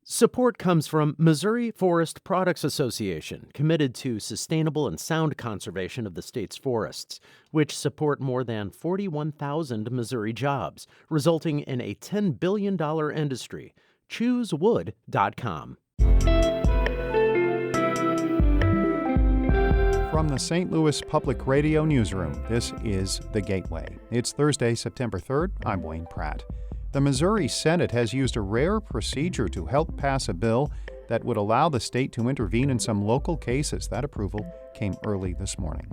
Support comes from Missouri Forest Products Association, committed to sustainable and sound conservation of the state's forests, which support more than 41,000 Missouri jobs, resulting in a $10 billion industry. ChooseWood.com. From the St. Louis Public Radio Newsroom, this is The Gateway. It's Thursday, September 3rd. I'm Wayne Pratt. The Missouri Senate has used a rare procedure to help pass a bill that would allow the state to intervene in some local cases. That approval came early this morning.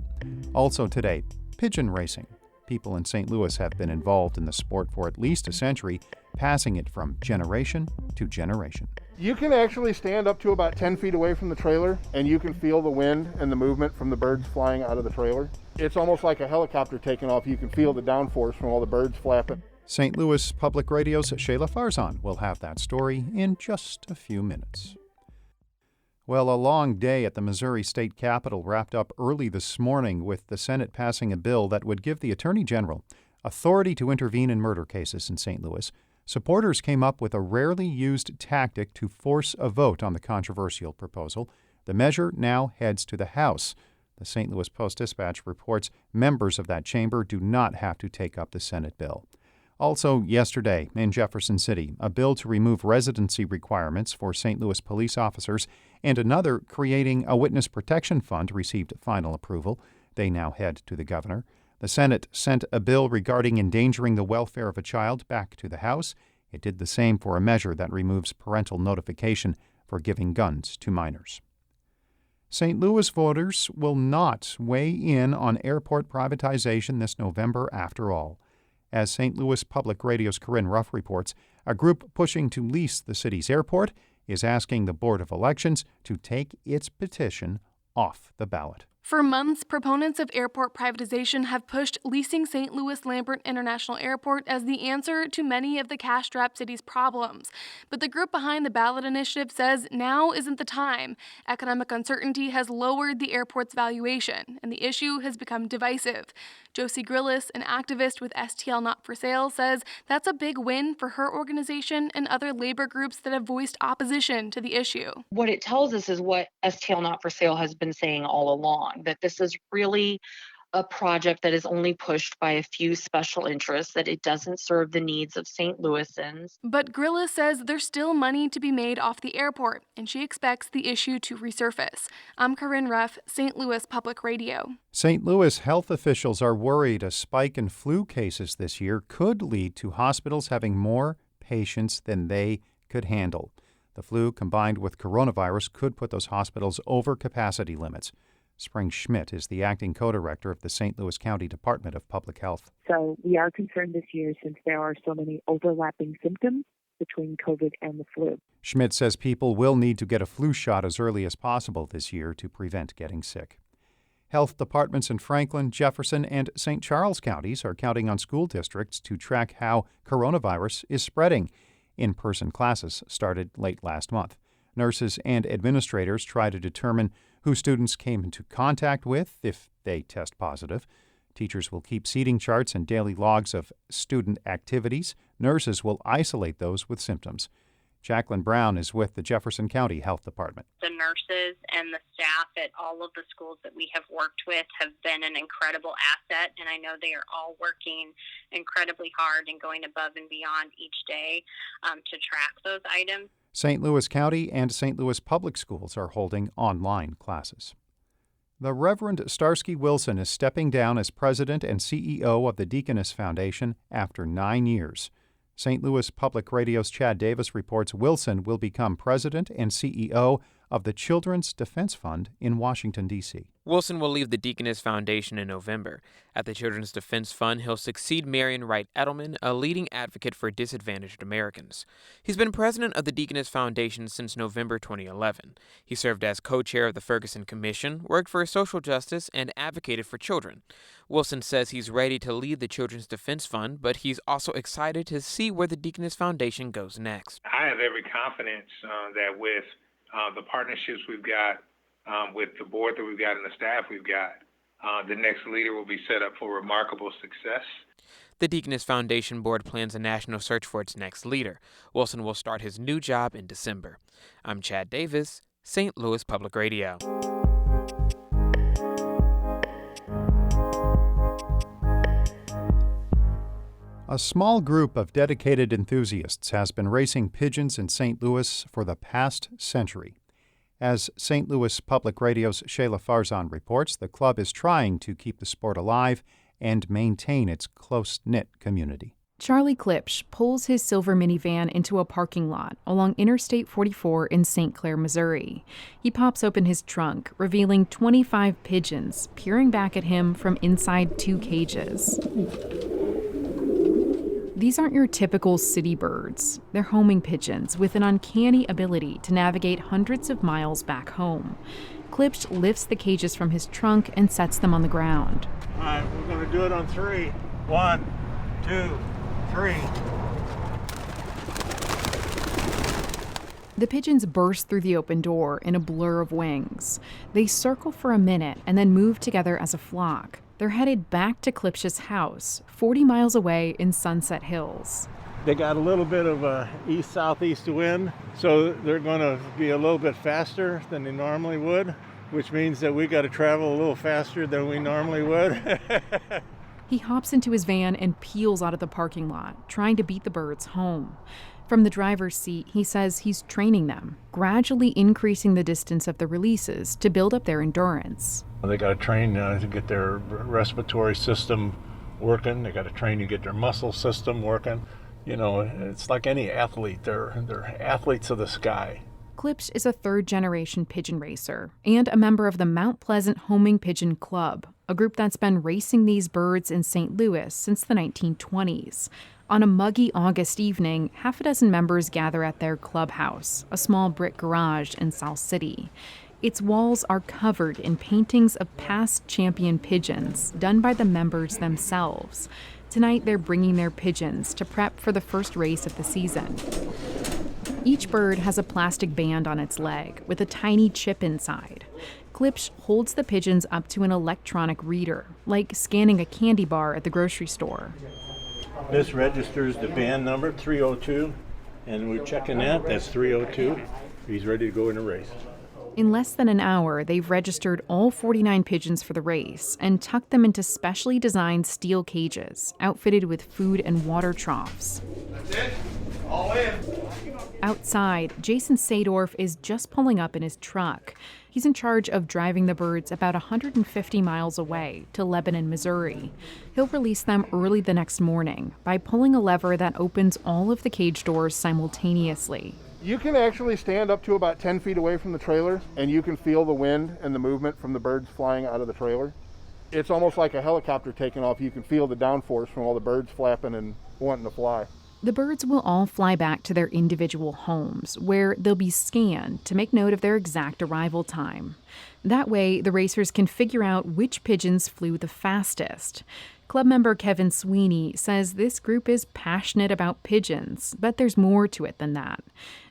Also today, pigeon racing. People in St. Louis have been involved in the sport for at least a century, passing it from generation to generation. You can actually stand up to about 10 feet away from the trailer, and you can feel the wind and the movement from the birds flying out of the trailer. It's almost like a helicopter taking off. You can feel the downforce from all the birds flapping. St. Louis Public Radio's Shayla Farzan will have that story in just a few minutes. Well, a long day at the Missouri State Capitol wrapped up early this morning with the Senate passing a bill that would give the Attorney General authority to intervene in murder cases in St. Louis. Supporters came up with a rarely used tactic to force a vote on the controversial proposal. The measure now heads to the House. The St. Louis Post-Dispatch reports members of that chamber do not have to take up the Senate bill. Also yesterday in Jefferson City, a bill to remove residency requirements for St. Louis police officers and another creating a witness protection fund received final approval. They now head to the governor. The Senate sent a bill regarding endangering the welfare of a child back to the House. It did the same for a measure that removes parental notification for giving guns to minors. St. Louis voters will not weigh in on airport privatization this November after all. As St. Louis Public Radio's Corinne Ruff reports, a group pushing to lease the city's airport is asking the Board of Elections to take its petition off the ballot. For months, proponents of airport privatization have pushed leasing St. Louis Lambert International Airport as the answer to many of the cash-strapped city's problems. But the group behind the ballot initiative says now isn't the time. Economic uncertainty has lowered the airport's valuation, and the issue has become divisive. Josie Grillis, an activist with STL Not for Sale, says that's a big win for her organization and other labor groups that have voiced opposition to the issue. What it tells us is what STL Not for Sale has been saying all along, that this is really a project that is only pushed by a few special interests, that it doesn't serve the needs of St. Louisans. But Grillis says there's still money to be made off the airport, and she expects the issue to resurface. I'm Corinne Ruff, St. Louis Public Radio. St. Louis health officials are worried a spike in flu cases this year could lead to hospitals having more patients than they could handle. The flu combined with coronavirus could put those hospitals over capacity limits. Spring Schmidt is the acting co-director of the St. Louis County Department of Public Health. So we are concerned this year since there are so many overlapping symptoms between COVID and the flu. Schmidt says people will need to get a flu shot as early as possible this year to prevent getting sick. Health departments in Franklin, Jefferson, and St. Charles counties are counting on school districts to track how coronavirus is spreading. In-person classes started late last month. Nurses and administrators try to determine who students came into contact with if they test positive. Teachers will keep seating charts and daily logs of student activities. Nurses will isolate those with symptoms. Jacqueline Brown is with the Jefferson County Health Department. The nurses and the staff at all of the schools that we have worked with have been an incredible asset, and I know they are all working incredibly hard and going above and beyond each day to track those items. St. Louis County and St. Louis Public Schools are holding online classes. The Reverend Starsky Wilson is stepping down as president and CEO of the Deaconess Foundation after 9 years. St. Louis Public Radio's Chad Davis reports Wilson will become president and CEO of the Children's Defense Fund in Washington, D.C. Wilson will leave the Deaconess Foundation in November. At the Children's Defense Fund, he'll succeed Marion Wright Edelman, a leading advocate for disadvantaged Americans. He's been president of the Deaconess Foundation since November 2011. He served as co-chair of the Ferguson Commission, worked for social justice, and advocated for children. Wilson says he's ready to lead the Children's Defense Fund, but he's also excited to see where the Deaconess Foundation goes next. I have every confidence that with the partnerships we've got, with the board that we've got and the staff we've got, the next leader will be set up for remarkable success. The Deaconess Foundation Board plans a national search for its next leader. Wilson will start his new job in December. I'm Chad Davis, St. Louis Public Radio. A small group of dedicated enthusiasts has been racing pigeons in St. Louis for the past century. As St. Louis Public Radio's Shayla Farzan reports, the club is trying to keep the sport alive and maintain its close-knit community. Charlie Klipsch pulls his silver minivan into a parking lot along Interstate 44 in St. Clair, Missouri. He pops open his trunk, revealing 25 pigeons peering back at him from inside 2 cages. These aren't your typical city birds. They're homing pigeons with an uncanny ability to navigate hundreds of miles back home. Klipsch lifts the cages from his trunk and sets them on the ground. All right, we're going to do it on 3. 1, 2, 3. The pigeons burst through the open door in a blur of wings. They circle for a minute and then move together as a flock. They're headed back to Klipsch's house, 40 miles away in Sunset Hills. They got a little bit of a east-southeast wind, so they're going to be a little bit faster than they normally would, which means that we got to travel a little faster than we normally would. He hops into his van and peels out of the parking lot, trying to beat the birds home. From the driver's seat, he says he's training them, gradually increasing the distance of the releases to build up their endurance. They got to train to get their respiratory system working. They got to train to get their muscle system working. You know, it's like any athlete. They're athletes of the sky. Klipsch is a third-generation pigeon racer and a member of the Mount Pleasant Homing Pigeon Club, a group that's been racing these birds in St. Louis since the 1920s. On a muggy August evening, half a dozen members gather at their clubhouse, a small brick garage in South City. Its walls are covered in paintings of past champion pigeons done by the members themselves. Tonight, they're bringing their pigeons to prep for the first race of the season. Each bird has a plastic band on its leg with a tiny chip inside. Klipsch holds the pigeons up to an electronic reader, like scanning a candy bar at the grocery store. This registers the band number, 302, and we're checking that. That's 302. He's ready to go in a race. In less than an hour, they've registered all 49 pigeons for the race and tucked them into specially designed steel cages, outfitted with food and water troughs. That's it. All in. Outside, Jason Sadorf is just pulling up in his truck. He's in charge of driving the birds about 150 miles away to Lebanon, Missouri. He'll release them early the next morning by pulling a lever that opens all of the cage doors simultaneously. You can actually stand up to about 10 feet away from the trailer, and you can feel the wind and the movement from the birds flying out of the trailer. It's almost like a helicopter taking off. You can feel the downforce from all the birds flapping and wanting to fly. The birds will all fly back to their individual homes, where they'll be scanned to make note of their exact arrival time. That way, the racers can figure out which pigeons flew the fastest. Club member Kevin Sweeney says this group is passionate about pigeons, but there's more to it than that.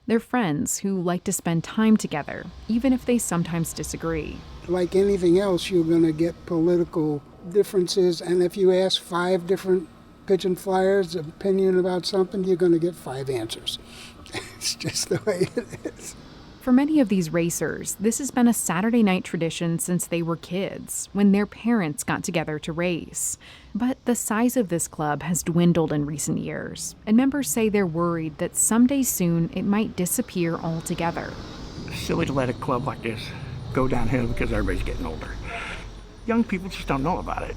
They're friends who like to spend time together, even if they sometimes disagree. Like anything else, you're going to get political differences, and if you ask 5 different pigeon flyers' opinion about something, you're going to get 5 answers. It's just the way it is. For many of these racers, this has been a Saturday night tradition since they were kids, when their parents got together to race. But the size of this club has dwindled in recent years, and members say they're worried that someday soon it might disappear altogether. It's silly to let a club like this go downhill because everybody's getting older. Young people just don't know about it.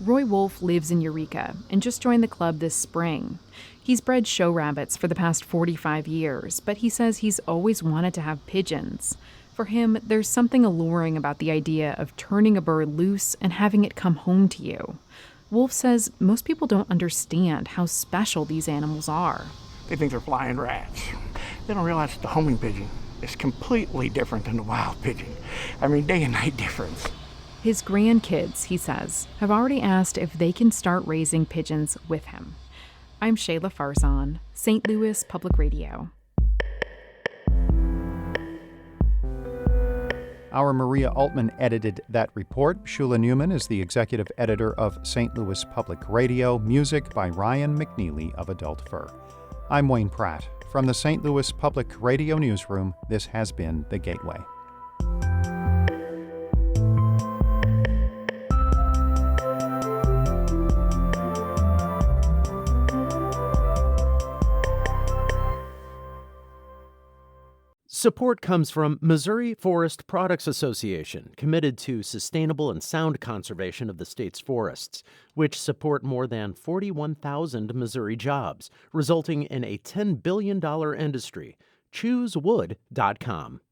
Roy Wolf lives in Eureka and just joined the club this spring. He's bred show rabbits for the past 45 years, but he says he's always wanted to have pigeons. For him, there's something alluring about the idea of turning a bird loose and having it come home to you. Wolf says most people don't understand how special these animals are. They think they're flying rats. They don't realize the homing pigeon is completely different than the wild pigeon. I mean, day and night difference. His grandkids, he says, have already asked if they can start raising pigeons with him. I'm Shayla Farzan, St. Louis Public Radio. Our Maria Altman edited that report. Shula Newman is the executive editor of St. Louis Public Radio. Music by Ryan McNeely of Adult Fur. I'm Wayne Pratt. From the St. Louis Public Radio Newsroom, this has been The Gateway. Support comes from Missouri Forest Products Association, committed to sustainable and sound conservation of the state's forests, which support more than 41,000 Missouri jobs, resulting in a $10 billion industry. ChooseWood.com.